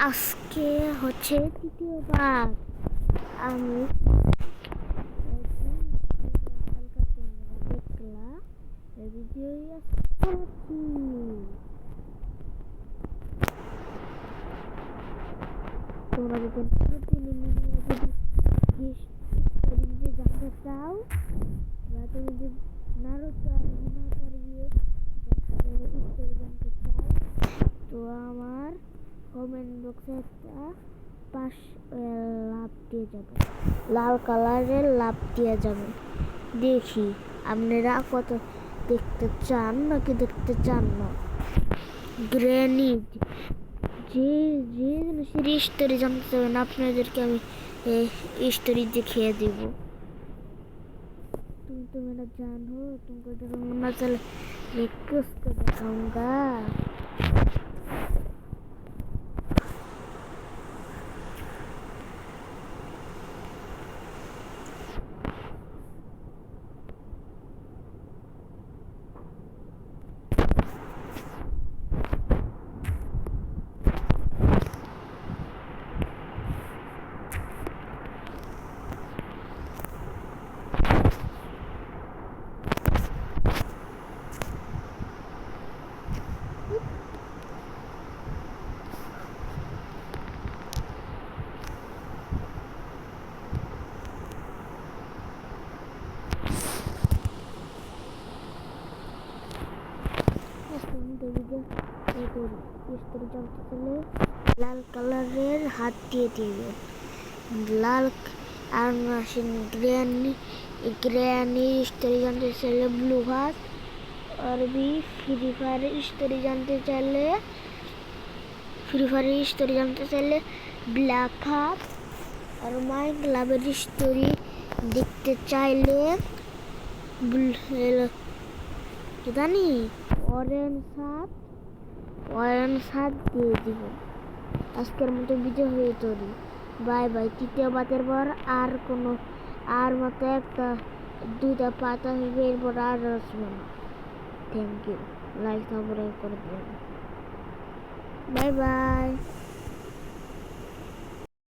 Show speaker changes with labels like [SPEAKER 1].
[SPEAKER 1] আজকে হচ্ছে তৃতীয়বার আমি দেখলাম ভিডিও করছি। তোমরা যদি জানতে চাও বা তুমি যদি নারুতো আর হিনাতার গিয়ে জানতে চাও তো আমার কমেন্ট বক্সে একটা পাশ লাভ দিয়ে যাবে, লাল কালারের লাভ দিয়ে যাবে। দেখি আপনারা কত দেখতে চান নাকি দেখতে চান না। গ্রেনিড যে যে জিনিসের স্টোরি জানতে চাবেন আপনাদেরকে আমি স্টোরি দেখিয়ে দেব। तुम मेरा जान हो, तुमको देखूंगा मैं, चल किसको दिखाऊंगा। লাল কালারের হাত দিয়ে দিবে, লাল আর মেশিন গ্র্যানি স্টোরি জানতে চাইলে ব্লু হাত, और भी फ्री फायर स्टोरी जानते चले ब्लैक हाथ, और माइनक्राफ्ट स्टोरी देखते चाइले জানি অরেঞ্জ হাত দিয়ে দিব। আজকের মতো বিজয় হয়ে তৈরি, বাই বাই। তৃতীয় বাতের পর আর মতো একটা দুইটা পাতা হইবে, এরপর আর আসবে না। থ্যাংক ইউ, লাইক সাবস্ক্রাইব করে দেবেন। Bye bye.